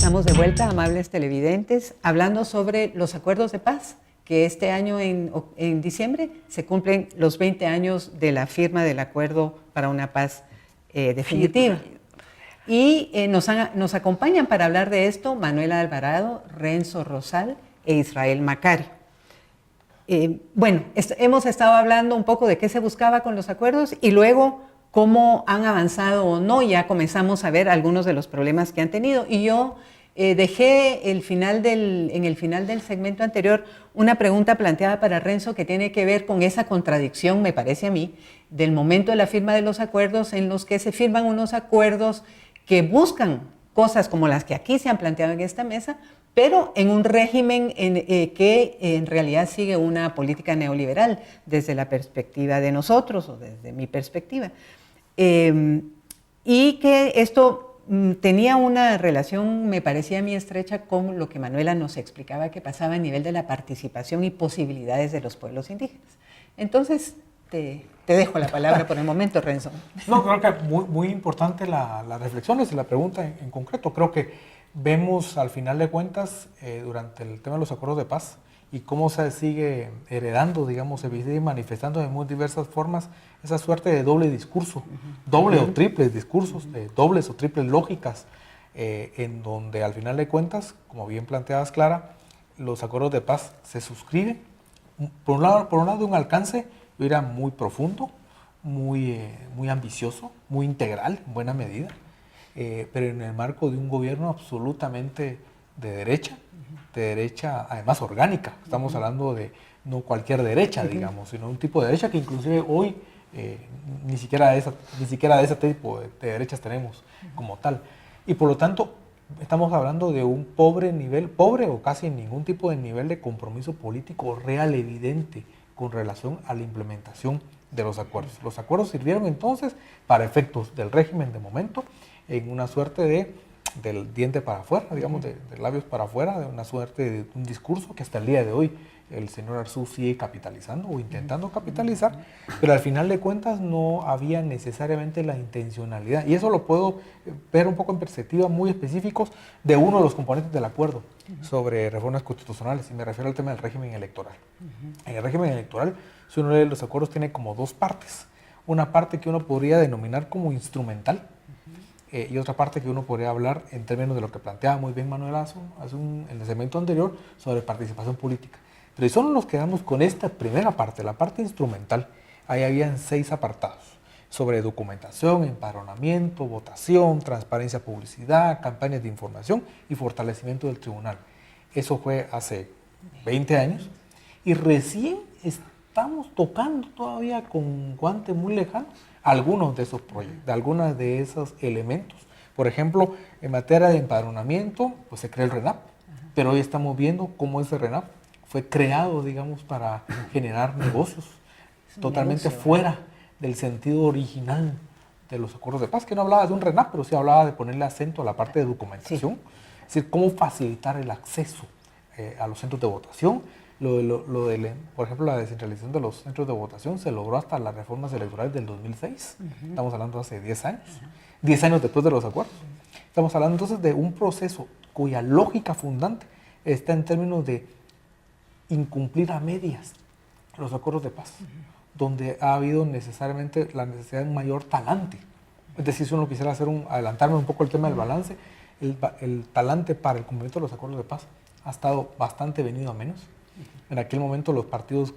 estamos de vuelta, amables televidentes, hablando sobre los acuerdos de paz, que este año en diciembre se cumplen los 20 años de la firma del acuerdo para una paz definitiva. Y nos acompañan para hablar de esto Manuela Alvarado, Renzo Rosal e Israel Macario. Bueno, hemos estado hablando un poco de qué se buscaba con los acuerdos y luego cómo han avanzado o no. Ya comenzamos a ver algunos de los problemas que han tenido. Y yo dejé en el final del segmento anterior una pregunta planteada para Renzo que tiene que ver con esa contradicción, me parece a mí, del momento de la firma de los acuerdos en los que se firman unos acuerdos que buscan cosas como las que aquí se han planteado en esta mesa, pero en un régimen que en realidad sigue una política neoliberal desde la perspectiva de nosotros o desde mi perspectiva. Y que esto tenía una relación, me parecía a mí estrecha, con lo que Manuela nos explicaba que pasaba a nivel de la participación y posibilidades de los pueblos indígenas. Entonces, te dejo la palabra por el momento, Renzo. No, creo que muy importante las reflexiones y la pregunta en concreto. Creo que vemos al final de cuentas durante el tema de los acuerdos de paz y cómo se sigue heredando, digamos, se sigue manifestando de muy diversas formas esa suerte de doble discurso, doble o triples discursos, de dobles o triples lógicas, en donde al final de cuentas, como bien planteabas, Clara, los acuerdos de paz se suscriben, por un lado de un alcance era muy profundo, muy ambicioso, muy integral, en buena medida, pero en el marco de un gobierno absolutamente de derecha además orgánica. Estamos hablando de no cualquier derecha, digamos, sino un tipo de derecha que inclusive hoy ni siquiera de ese tipo de derechas tenemos como tal. Y por lo tanto, estamos hablando de un pobre o casi ningún tipo de nivel de compromiso político real, evidente, con relación a la implementación de los acuerdos. Los acuerdos sirvieron entonces para efectos del régimen de momento, en una suerte del diente para afuera, digamos, de labios para afuera, de una suerte de un discurso que hasta el día de hoy el señor Arzú sigue capitalizando o intentando capitalizar, pero al final de cuentas no había necesariamente la intencionalidad. Y eso lo puedo ver un poco en perspectiva muy específicos de uno de los componentes del acuerdo sobre reformas constitucionales, y me refiero al tema del régimen electoral. En el régimen electoral, si uno lee los acuerdos, tiene como dos partes. Una parte que uno podría denominar como instrumental, y otra parte que uno podría hablar en términos de lo que planteaba muy bien Manuel en el segmento anterior sobre participación política. Pero si solo nos quedamos con esta primera parte, la parte instrumental, ahí habían 6 apartados sobre documentación, empadronamiento, votación, transparencia, publicidad, campañas de información y fortalecimiento del tribunal. Eso fue hace 20 años y recién estamos tocando todavía con guante muy lejano algunos de esos proyectos, algunos de esos elementos. Por ejemplo, en materia de empadronamiento, pues se creó el RENAP, pero hoy estamos viendo cómo ese RENAP fue creado, digamos, para generar negocios totalmente fuera del sentido original de los acuerdos de paz, que no hablaba de un RENAP, pero sí hablaba de ponerle acento a la parte de documentación, es decir, cómo facilitar el acceso a los centros de votación. Por ejemplo, la descentralización de los centros de votación se logró hasta las reformas electorales del 2006. Estamos hablando hace 10 años, 10 años después de los acuerdos. Estamos hablando entonces de un proceso cuya lógica fundante está en términos de incumplir a medias los acuerdos de paz, donde ha habido necesariamente la necesidad de un mayor talante. Es decir, si uno quisiera adelantarme un poco el tema del balance, el talante para el cumplimiento de los acuerdos de paz ha estado bastante venido a menos. En aquel momento los partidos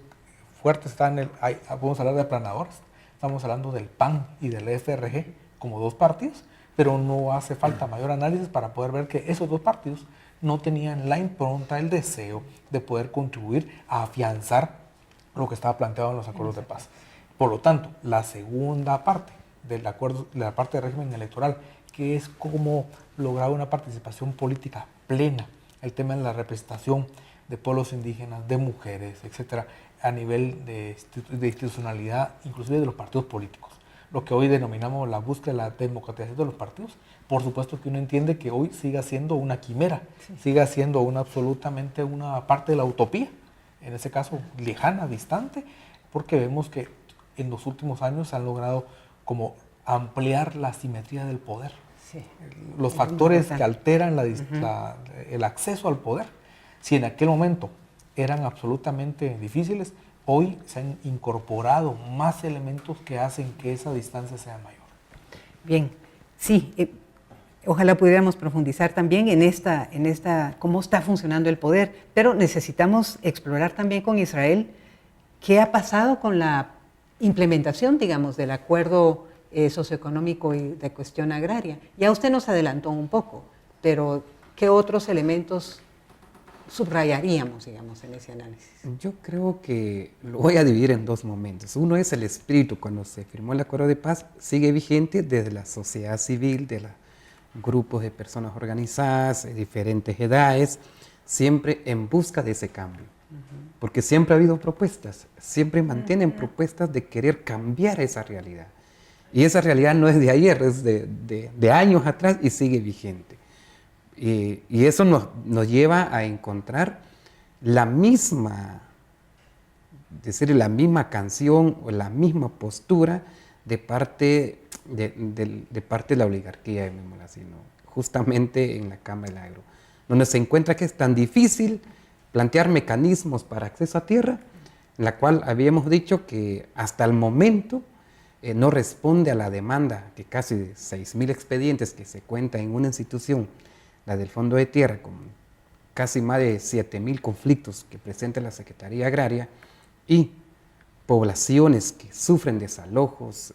fuertes podemos hablar de aplanadores, estamos hablando del PAN y del FRG como 2 partidos, pero no hace falta mayor análisis para poder ver que esos 2 partidos no tenían la impronta, el deseo de poder contribuir a afianzar lo que estaba planteado en los acuerdos de paz. Por lo tanto, la segunda parte del acuerdo, la parte del régimen electoral, que es cómo lograr una participación política plena, el tema de la representación de pueblos indígenas, de mujeres, etcétera, a nivel de institucionalidad, inclusive de los partidos políticos. Lo que hoy denominamos la búsqueda de la democratización de los partidos, por supuesto que uno entiende que hoy siga siendo una quimera, siga siendo absolutamente una parte de la utopía, en ese caso lejana, distante, porque vemos que en los últimos años se han logrado como ampliar la asimetría del poder Sí. Los factores que alteran el acceso al poder. Si en aquel momento eran absolutamente difíciles, hoy se han incorporado más elementos que hacen que esa distancia sea mayor. Bien, sí, ojalá pudiéramos profundizar también en esta cómo está funcionando el poder, pero necesitamos explorar también con Israel qué ha pasado con la implementación, digamos, del acuerdo socioeconómico y de cuestión agraria. Ya usted nos adelantó un poco, pero ¿qué otros elementos subrayaríamos, digamos, en ese análisis? Yo creo que lo voy a dividir en dos momentos. Uno es el espíritu. Cuando se firmó el acuerdo de paz, sigue vigente desde la sociedad civil, de los grupos de personas organizadas, de diferentes edades, siempre en busca de ese cambio. Porque siempre ha habido propuestas, siempre mantienen propuestas de querer cambiar esa realidad. Y esa realidad no es de ayer, es de años atrás y sigue vigente. Y eso nos lleva a encontrar la misma canción o la misma postura de parte de la oligarquía, llamémosla así, ¿no? Justamente en la Cámara del Agro, donde se encuentra que es tan difícil plantear mecanismos para acceso a tierra, en la cual habíamos dicho que hasta el momento no responde a la demanda que casi de 6.000 expedientes que se cuenta en una institución, la del Fondo de Tierra, con casi más de 7.000 conflictos que presenta la Secretaría Agraria y poblaciones que sufren desalojos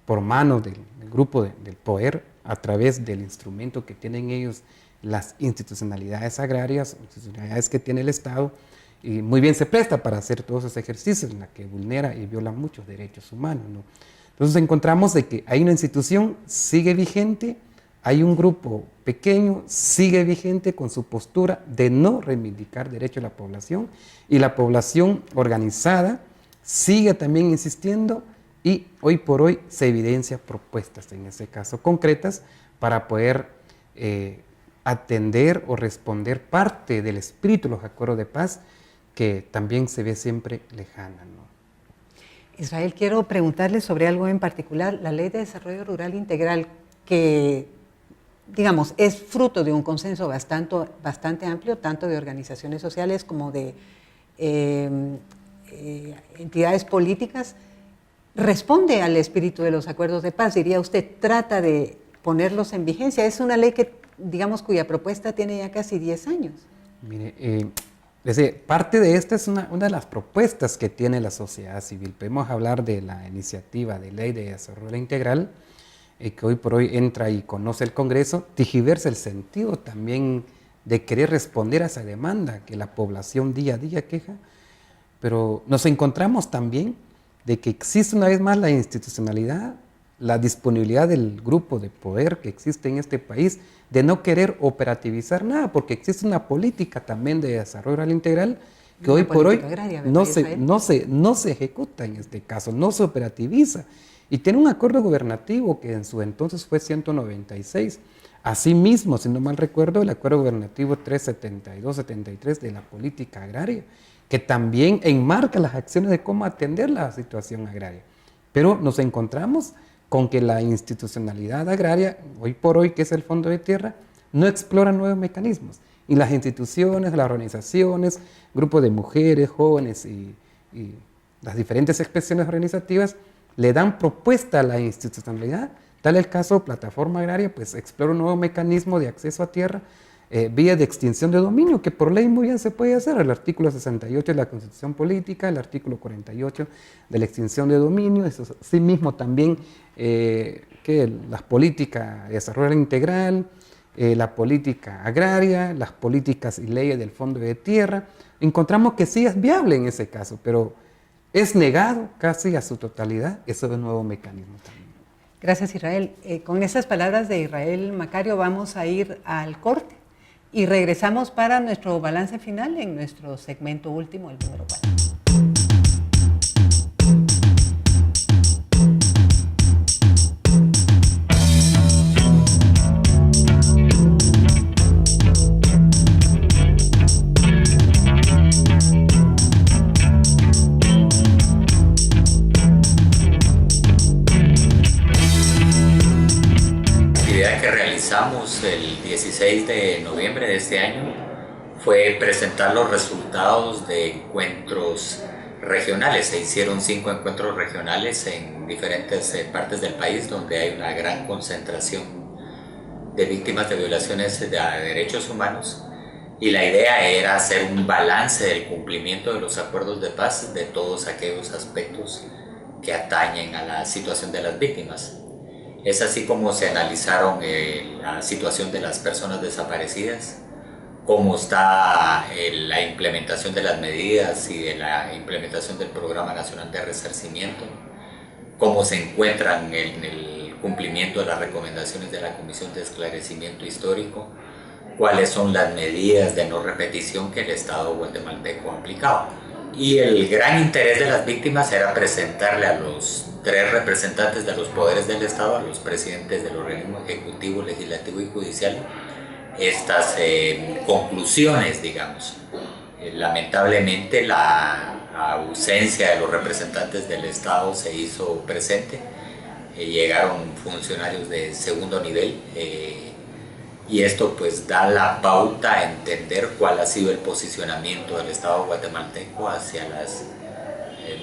por manos del grupo del poder a través del instrumento que tienen ellos, las institucionalidades agrarias, institucionalidades que tiene el Estado, y muy bien se presta para hacer todos esos ejercicios en la que vulnera y viola muchos derechos humanos, ¿no? Entonces encontramos de que hay una institución, sigue vigente, hay un grupo pequeño, sigue vigente con su postura de no reivindicar derechos de la población, y la población organizada sigue también insistiendo, y hoy por hoy se evidencian propuestas, en este caso concretas, para poder atender o responder parte del espíritu de los acuerdos de paz, que también se ve siempre lejana, ¿no? Israel, quiero preguntarle sobre algo en particular, la Ley de Desarrollo Rural Integral, que, digamos, es fruto de un consenso bastante amplio, tanto de organizaciones sociales como de entidades políticas, responde al espíritu de los acuerdos de paz, diría usted, trata de ponerlos en vigencia. Es una ley que, digamos, cuya propuesta tiene ya casi 10 años. Mire, parte de esta es una de las propuestas que tiene la sociedad civil. Podemos hablar de la iniciativa de ley de desarrollo integral, que hoy por hoy entra y conoce el Congreso, digiversa el sentido también de querer responder a esa demanda que la población día a día queja, pero nos encontramos también de que existe una vez más la institucionalidad, la disponibilidad del grupo de poder que existe en este país de no querer operativizar nada, porque existe una política también de desarrollo rural integral que hoy por hoy no se ejecuta en este caso, no se operativiza. Y tiene un acuerdo gubernativo que en su entonces fue 196. Asimismo, si no mal recuerdo, el acuerdo gubernativo 372-73 de la política agraria, que también enmarca las acciones de cómo atender la situación agraria. Pero nos encontramos con que la institucionalidad agraria, hoy por hoy, que es el Fondo de Tierra, no explora nuevos mecanismos. Y las instituciones, las organizaciones, grupos de mujeres, jóvenes y las diferentes expresiones organizativas le dan propuesta a la institucionalidad. Tal el caso, Plataforma Agraria, pues explora un nuevo mecanismo de acceso a tierra, vía de extinción de dominio, que por ley muy bien se puede hacer, el artículo 68 de la Constitución Política, el artículo 48 de la extinción de dominio, eso sí mismo también que las políticas de desarrollo integral, la política agraria, las políticas y leyes del Fondo de Tierra. Encontramos que sí es viable en ese caso, pero es negado casi a su totalidad ese nuevo mecanismo también. Gracias, Israel. Con esas palabras de Israel Macario vamos a ir al corte y regresamos para nuestro balance final en nuestro segmento último, el número 4. el 16 de noviembre de este año fue presentar los resultados de encuentros regionales. Se hicieron 5 encuentros regionales en diferentes partes del país donde hay una gran concentración de víctimas de violaciones de derechos humanos, y la idea era hacer un balance del cumplimiento de los acuerdos de paz de todos aquellos aspectos que atañen a la situación de las víctimas. Es así como se analizaron la situación de las personas desaparecidas, cómo está la implementación de las medidas y de la implementación del Programa Nacional de Resarcimiento, cómo se encuentran en el cumplimiento de las recomendaciones de la Comisión de Esclarecimiento Histórico, cuáles son las medidas de no repetición que el Estado guatemalteco ha aplicado. Y el gran interés de las víctimas era presentarle a los 3 representantes de los poderes del Estado, a los presidentes del organismo ejecutivo, legislativo y judicial, estas conclusiones, digamos. Lamentablemente la ausencia de los representantes del Estado se hizo presente, llegaron funcionarios de segundo nivel, y esto pues da la pauta a entender cuál ha sido el posicionamiento del Estado guatemalteco hacia las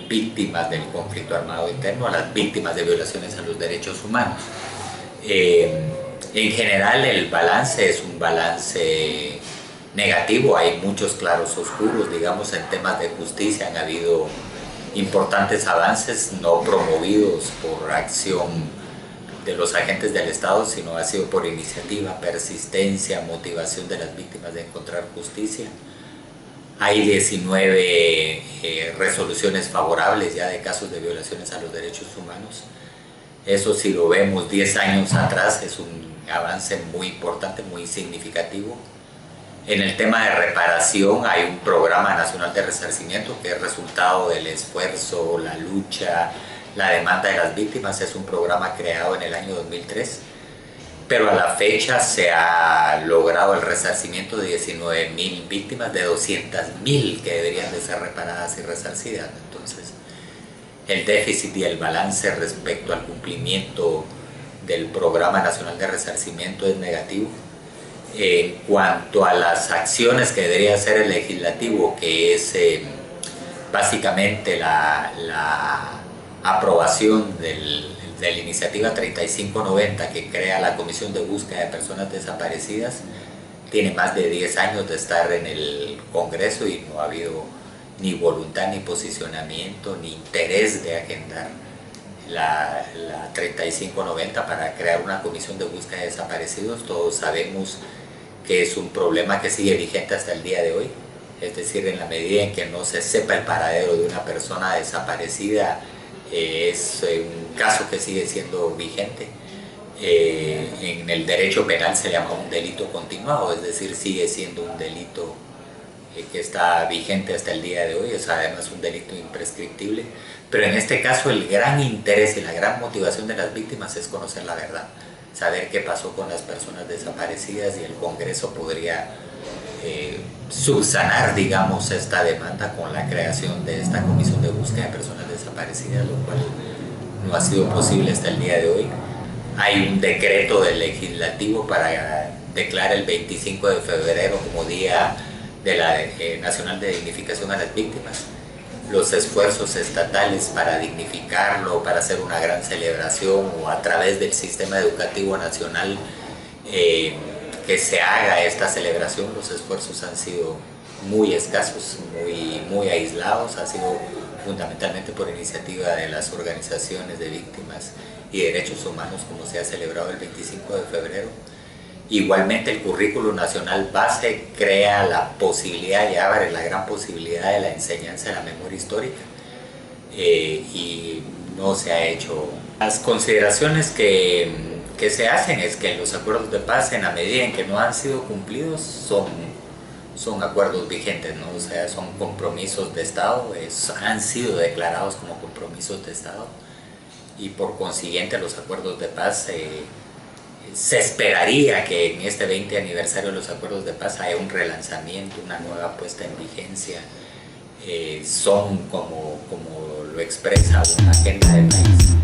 víctimas del conflicto armado interno, a las víctimas de violaciones a los derechos humanos. En general el balance es un balance negativo, hay muchos claros oscuros, digamos, en temas de justicia han habido importantes avances no promovidos por acción de los agentes del Estado, sino ha sido por iniciativa, persistencia, motivación de las víctimas de encontrar justicia. Hay 19 resoluciones favorables ya de casos de violaciones a los derechos humanos. Eso, si lo vemos 10 años atrás, es un avance muy importante, muy significativo. En el tema de reparación hay un programa nacional de resarcimiento que es resultado del esfuerzo, la lucha, la demanda de las víctimas. Es un programa creado en el año 2003, pero a la fecha se ha logrado el resarcimiento de 19.000 víctimas de 200.000 que deberían de ser reparadas y resarcidas. Entonces, el déficit y el balance respecto al cumplimiento del Programa Nacional de Resarcimiento es negativo. En cuanto a las acciones que debería hacer el legislativo, que es básicamente la aprobación de la iniciativa 3590 que crea la Comisión de Búsqueda de Personas Desaparecidas, tiene más de 10 años de estar en el Congreso y no ha habido ni voluntad, ni posicionamiento, ni interés de agendar la 3590 para crear una comisión de búsqueda de desaparecidos. Todos sabemos que es un problema que sigue vigente hasta el día de hoy, es decir, en la medida en que no se sepa el paradero de una persona desaparecida, es un caso que sigue siendo vigente. En el derecho penal se llama un delito continuado, es decir, sigue siendo un delito que está vigente hasta el día de hoy, es además un delito imprescriptible, pero en este caso el gran interés y la gran motivación de las víctimas es conocer la verdad, saber qué pasó con las personas desaparecidas, y el Congreso podría subsanar, digamos, esta demanda con la creación de esta comisión de búsqueda de personas desaparecidas, lo cual no ha sido posible hasta el día de hoy. Hay un decreto del legislativo para declarar el 25 de febrero como Día de la Nacional de Dignificación a las Víctimas. Los esfuerzos estatales para dignificarlo, para hacer una gran celebración, o a través del sistema educativo nacional que se haga esta celebración, los esfuerzos han sido muy escasos, muy aislados, ha sido fundamentalmente por iniciativa de las organizaciones de víctimas y derechos humanos como se ha celebrado el 25 de febrero. Igualmente el currículo nacional base crea la posibilidad y abre la gran posibilidad de la enseñanza de la memoria histórica, y no se ha hecho. Las consideraciones que se hacen es que los acuerdos de paz, en la medida en que no han sido cumplidos, son acuerdos vigentes, ¿no? O sea, son compromisos de Estado, han sido declarados como compromisos de Estado, y por consiguiente los acuerdos de paz se esperaría que en este 20 aniversario de los acuerdos de paz haya un relanzamiento, una nueva puesta en vigencia. Son, como lo expresa una agenda de país,